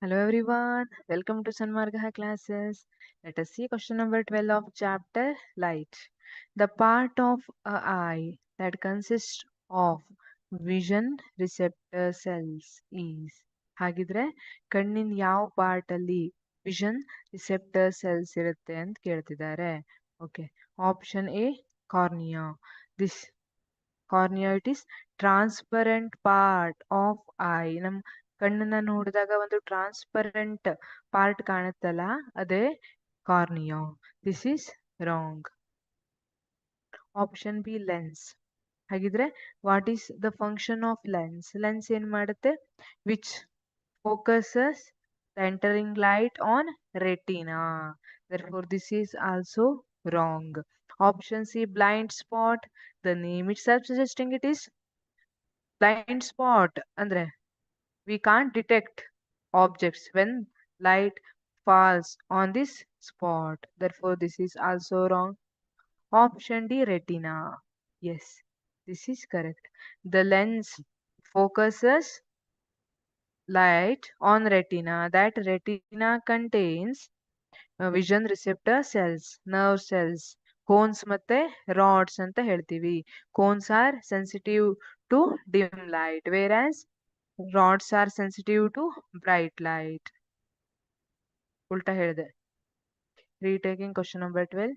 Hello everyone, welcome to Sanmargaha classes. Let us see question number 12 of chapter Light. The part of a eye that consists of vision receptor cells is ಹಾಗಿದ್ರೆ ಕಣ್ಣಿನ ಯಾವ part ಅಲ್ಲಿ vision receptor cells ಇರುತ್ತೆ ಅಂತ ಕೇಳ್ತಿದ್ದಾರೆ. Okay, option A cornea. This cornea it is transparent part of eye. ನಮ್ ಕಣ್ಣನ್ನ ನೋಡಿದಾಗ ಒಂದು ಟ್ರಾನ್ಸ್ಪರೆಂಟ್ ಪಾರ್ಟ್ ಕಾಣುತ್ತಲ್ಲ, ಅದೇ cornea. This is wrong. Option B lens. ಹಾಗಿದ್ರೆ what is the function of lens? Lens ಏನ್ ಮಾಡುತ್ತೆ? Which focuses the entering light on retina. Therefore this is also wrong. Option C blind spot. The name itself suggesting it is blind spot. Andre we can't detect objects when light falls on this spot. Therefore this is also wrong. Option D retina. Yes, this is correct. The lens focuses light on retina. That retina contains vision receptor cells, nerve cells, cones ಮತ್ತೆ rods ಅಂತ ಹೇಳ್ತೀವಿ. Cones are sensitive to dim light, whereas rods are sensitive to bright light. ಉಲ್ಟಾ ಹೇಳಿದೆ. Retaking question number 12.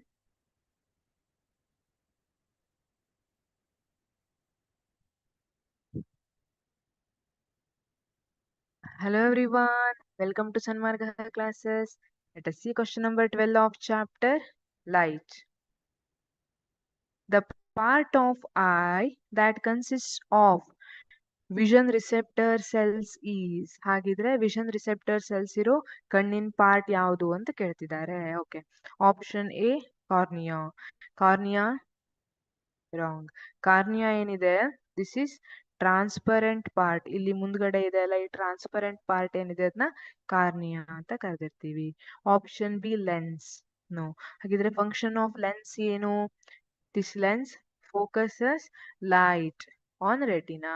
Hello everyone, welcome to Sanmargaha classes. Let us see question number 12 of chapter Light. The part of eye that consists of vision receptor cells is. ಹಾಗಿದ್ರೆ vision receptor cells ಇರೋ ಕಣ್ಣಿನ part ಯಾವುದು ಅಂತ ಕೇಳ್ತಿದ್ದಾರೆ. Okay, option A cornea. Cornea wrong. Cornea ಏನಿದೆ, this is transparent part. ಇಲ್ಲಿ ಮುಂದ್ಗಡೆ ಇದೆ ಅಲ್ಲ, ಈ ಟ್ರಾನ್ಸ್ಪರೆಂಟ್ ಪಾರ್ಟ್ ಏನಿದೆ ಅದನ್ನ ಕಾರ್ನಿಯಾ ಅಂತ ಕರೆದಿರ್ತೀವಿ. Option B lens. ನೋ. ಹಾಗಿದ್ರೆ ಫಂಕ್ಷನ್ ಆಫ್ ಲೆನ್ಸ್ ಏನು? This lens focuses light on retina.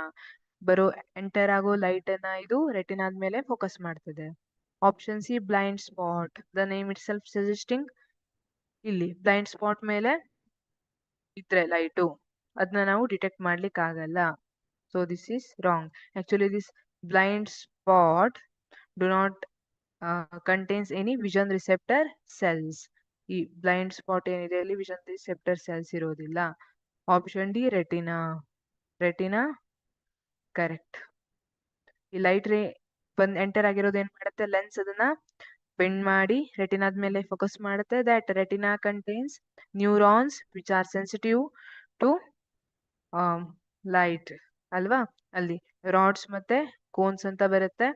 ಬರೋ ಎಂಟರ್ ಆಗೋ ಲೈಟ್ ಅನ್ನ ಇದು ರೆಟಿನಾದ ಮೇಲೆ ಫೋಕಸ್ ಮಾಡ್ತದೆ. Option C blind spot. The name itself suggesting ಇಲ್ಲಿ ಬ್ಲೈಂಡ್ ಸ್ಪಾಟ್ ಮೇಲೆ ಇದ್ರೆ ಲೈಟು ಅದನ್ನ ನಾವು ಡಿಟೆಕ್ಟ್ ಮಾಡ್ಲಿಕ್ಕೆ ಆಗಲ್ಲ. So this is wrong. Actually this blind spot do not contains any vision receptor cells. ಈ ಬ್ಲೈಂಡ್ ಸ್ಪಾಟ್ ಏನಿದೆ ಅಲ್ಲಿ ವಿಷನ್ ರಿಸೆಪ್ಟರ್ ಸೆಲ್ಸ್ ಇರೋದಿಲ್ಲ. Option D retina. Retina correct. ಈ ಲೈಟ್ ರೇ ಬಂದ್ ಎಂಟರ್ ಆಗಿರೋದು ಏನ್ ಮಾಡುತ್ತೆ, ಲೆನ್ಸ್ ಅದನ್ನ ಬೆಂಡ್ ಮಾಡಿ ರೆಟಿನಾದ ಮೇಲೆ ಫೋಕಸ್ ಮಾಡುತ್ತೆ. That retina contains neurons which are sensitive to light ಅಲ್ವಾ. ಅಲ್ಲಿ ರಾಡ್ಸ್ ಮತ್ತೆ ಕೋನ್ಸ್ ಅಂತ ಬರುತ್ತೆ.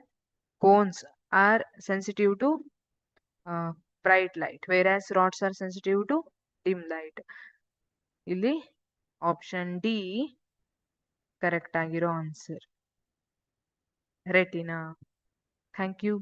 Cones are sensitive to bright light, whereas rods are sensitive to dim light. ಇಲ್ಲಿ ಆಪ್ಷನ್ ಡಿ ಕರೆಕ್ಟ್ ಆಗಿರೋ ಆನ್ಸರ್, ರೆಟಿನಾ. Thank you.